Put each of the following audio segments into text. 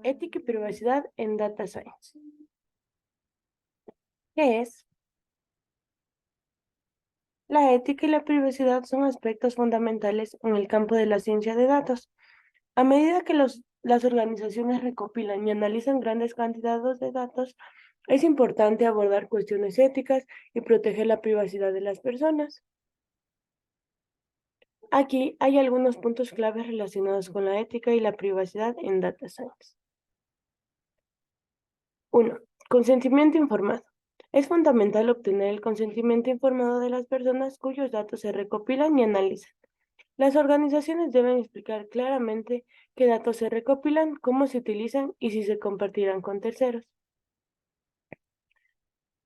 Ética y privacidad en Data Science. ¿Qué es? La ética y la privacidad son aspectos fundamentales en el campo de la ciencia de datos. A medida que las organizaciones recopilan y analizan grandes cantidades de datos, es importante abordar cuestiones éticas y proteger la privacidad de las personas. Aquí hay algunos puntos claves relacionados con la ética y la privacidad en Data Science. 1. Consentimiento informado. Es fundamental obtener el consentimiento informado de las personas cuyos datos se recopilan y analizan. Las organizaciones deben explicar claramente qué datos se recopilan, cómo se utilizan y si se compartirán con terceros.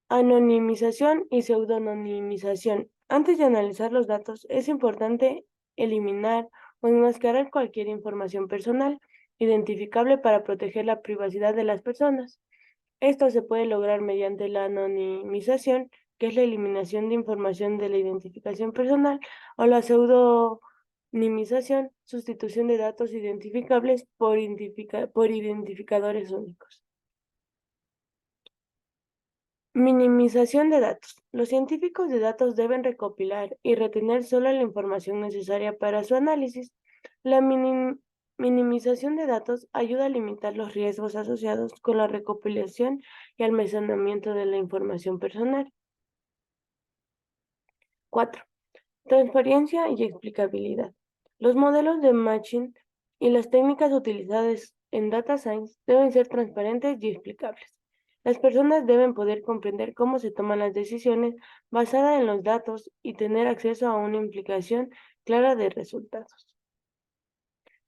Anonimización y pseudonimización. Antes de analizar los datos, es importante eliminar o enmascarar cualquier información personal identificable para proteger la privacidad de las personas. Esto se puede lograr mediante la anonimización, que es la eliminación de información de la identificación personal, o la pseudonimización, sustitución de datos identificables por identificadores únicos. Minimización de datos. Los científicos de datos deben recopilar y retener solo la información necesaria para su análisis. La minimización de datos ayuda a limitar los riesgos asociados con la recopilación y almacenamiento de la información personal. 4. Transparencia y explicabilidad. Los modelos de Machine y las técnicas utilizadas en Data Science deben ser transparentes y explicables. Las personas deben poder comprender cómo se toman las decisiones basadas en los datos y tener acceso a una implicación clara de resultados.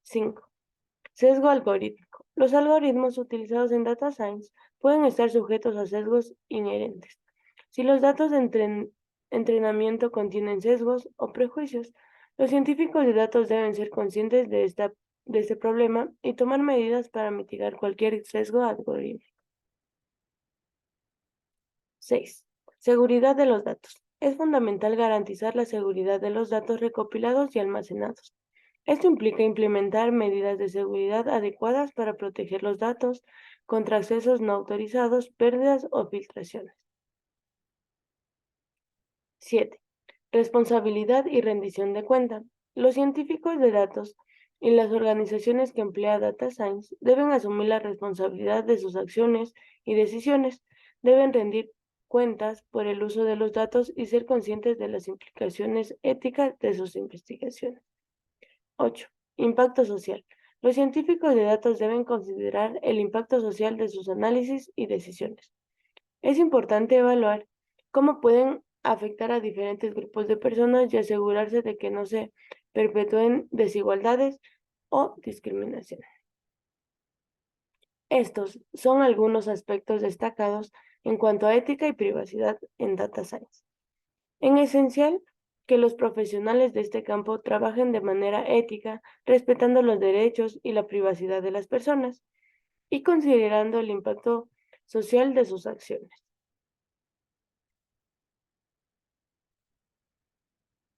5. Sesgo algorítmico. Los algoritmos utilizados en Data Science pueden estar sujetos a sesgos inherentes. Si los datos de entrenamiento contienen sesgos o prejuicios, los científicos de datos deben ser conscientes de este problema y tomar medidas para mitigar cualquier sesgo algorítmico. 6. Seguridad de los datos. Es fundamental garantizar la seguridad de los datos recopilados y almacenados. Esto implica implementar medidas de seguridad adecuadas para proteger los datos contra accesos no autorizados, pérdidas o filtraciones. 7. Responsabilidad y rendición de cuenta. Los científicos de datos y las organizaciones que emplean Data Science deben asumir la responsabilidad de sus acciones y decisiones. Deben rendir cuentas por el uso de los datos y ser conscientes de las implicaciones éticas de sus investigaciones. 8. Impacto social. Los científicos de datos deben considerar el impacto social de sus análisis y decisiones. Es importante evaluar cómo pueden afectar a diferentes grupos de personas y asegurarse de que no se perpetúen desigualdades o discriminación. Estos son algunos aspectos destacados en cuanto a ética y privacidad en Data Science. En esencial, que los profesionales de este campo trabajen de manera ética, respetando los derechos y la privacidad de las personas y considerando el impacto social de sus acciones.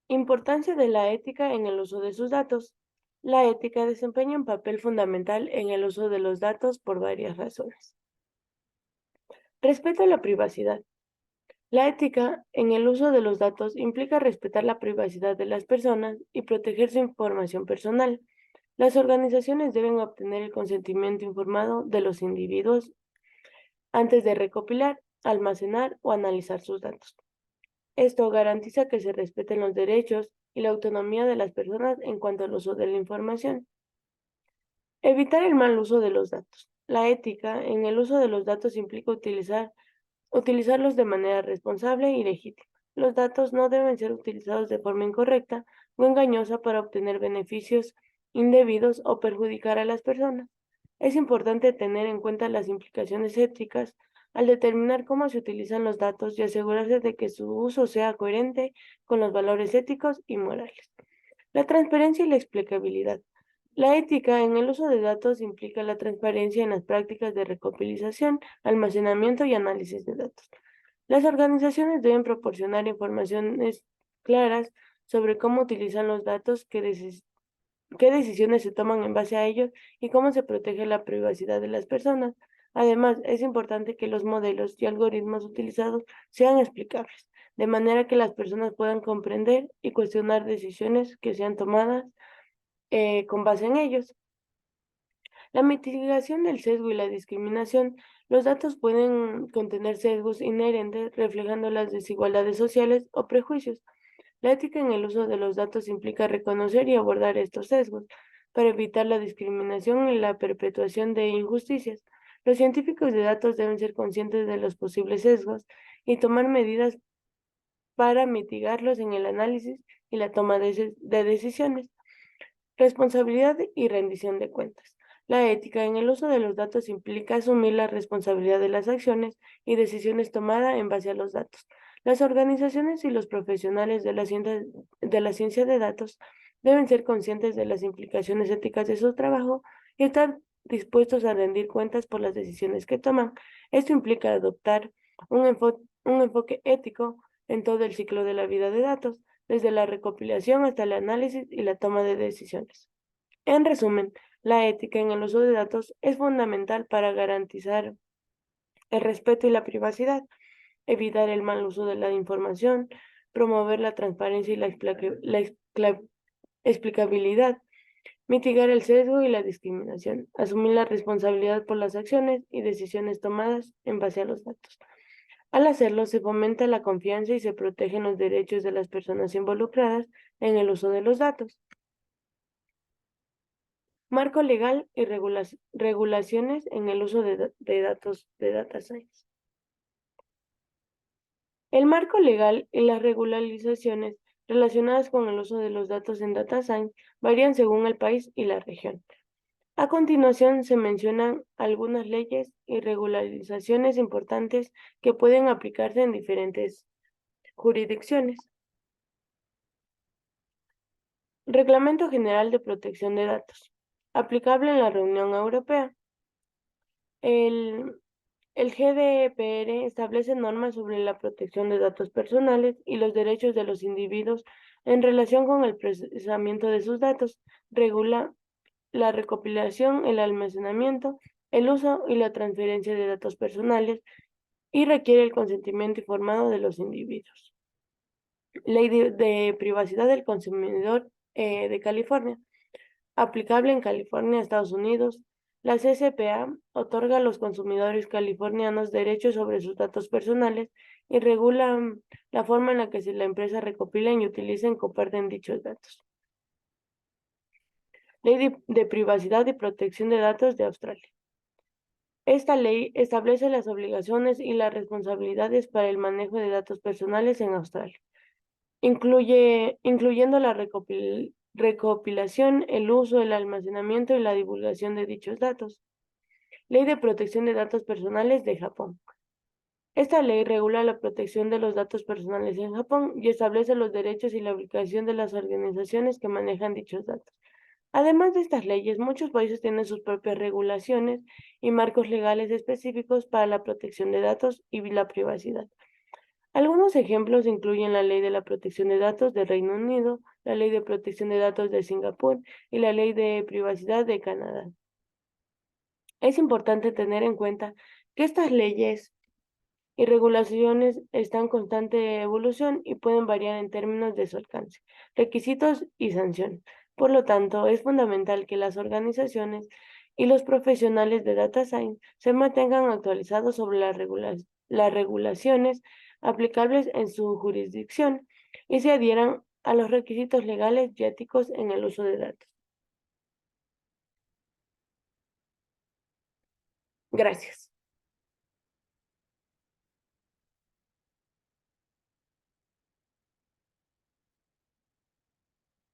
Importancia de la ética en el uso de sus datos. La ética desempeña un papel fundamental en el uso de los datos por varias razones. Respeto a la privacidad. La ética en el uso de los datos implica respetar la privacidad de las personas y proteger su información personal. Las organizaciones deben obtener el consentimiento informado de los individuos antes de recopilar, almacenar o analizar sus datos. Esto garantiza que se respeten los derechos y la autonomía de las personas en cuanto al uso de la información. Evitar el mal uso de los datos. La ética en el uso de los datos implica utilizarlos de manera responsable y legítima. Los datos no deben ser utilizados de forma incorrecta o engañosa para obtener beneficios indebidos o perjudicar a las personas. Es importante tener en cuenta las implicaciones éticas al determinar cómo se utilizan los datos y asegurarse de que su uso sea coherente con los valores éticos y morales. La transparencia y la explicabilidad. La ética en el uso de datos implica la transparencia en las prácticas de recopilación, almacenamiento y análisis de datos. Las organizaciones deben proporcionar informaciones claras sobre cómo utilizan los datos qué decisiones se toman en base a ellos y cómo se protege la privacidad de las personas. Además, es importante que los modelos y algoritmos utilizados sean explicables, de manera que las personas puedan comprender y cuestionar decisiones que sean tomadas con base en ellos. La mitigación del sesgo y la discriminación. Los datos pueden contener sesgos inherentes reflejando las desigualdades sociales o prejuicios. La ética en el uso de los datos implica reconocer y abordar estos sesgos para evitar la discriminación y la perpetuación de injusticias. Los científicos de datos deben ser conscientes de los posibles sesgos y tomar medidas para mitigarlos en el análisis y la toma de decisiones. Responsabilidad y rendición de cuentas. La ética en el uso de los datos implica asumir la responsabilidad de las acciones y decisiones tomadas en base a los datos. Las organizaciones y los profesionales de la ciencia de datos deben ser conscientes de las implicaciones éticas de su trabajo y estar dispuestos a rendir cuentas por las decisiones que toman. Esto implica adoptar un enfoque ético en todo el ciclo de la vida de datos desde la recopilación hasta el análisis y la toma de decisiones. En resumen, la ética en el uso de datos es fundamental para garantizar el respeto y la privacidad, evitar el mal uso de la información, promover la transparencia y la explicabilidad, mitigar el sesgo y la discriminación, asumir la responsabilidad por las acciones y decisiones tomadas en base a los datos. Al hacerlo, se fomenta la confianza y se protegen los derechos de las personas involucradas en el uso de los datos. Marco legal y regulaciones en el uso de datos de data science. El marco legal y las regularizaciones relacionadas con el uso de los datos en data science varían según el país y la región. A continuación se mencionan algunas leyes y regularizaciones importantes que pueden aplicarse en diferentes jurisdicciones. Reglamento General de Protección de Datos, aplicable en la Unión Europea. El, el GDPR establece normas sobre la protección de datos personales y los derechos de los individuos en relación con el procesamiento de sus datos. Regula la recopilación, el almacenamiento, el uso y la transferencia de datos personales y requiere el consentimiento informado de los individuos. Ley de Privacidad del Consumidor de California, aplicable en California, Estados Unidos. La CCPA otorga a los consumidores californianos derechos sobre sus datos personales y regula la forma en la que la empresa recopila y utiliza y comparten dichos datos. Ley de Privacidad y Protección de Datos de Australia. Esta ley establece las obligaciones y las responsabilidades para el manejo de datos personales en Australia. Incluyendo la recopilación, el uso, el almacenamiento y la divulgación de dichos datos. Ley de Protección de Datos Personales de Japón. Esta ley regula la protección de los datos personales en Japón y establece los derechos y la obligación de las organizaciones que manejan dichos datos. Además de estas leyes, muchos países tienen sus propias regulaciones y marcos legales específicos para la protección de datos y la privacidad. Algunos ejemplos incluyen la Ley de la Protección de Datos del Reino Unido, la Ley de Protección de Datos de Singapur y la Ley de Privacidad de Canadá. Es importante tener en cuenta que estas leyes y regulaciones están en constante evolución y pueden variar en términos de su alcance, requisitos y sanciones. Por lo tanto, es fundamental que las organizaciones y los profesionales de data science se mantengan actualizados sobre las regulaciones aplicables en su jurisdicción y se adhieran a los requisitos legales y éticos en el uso de datos. Gracias.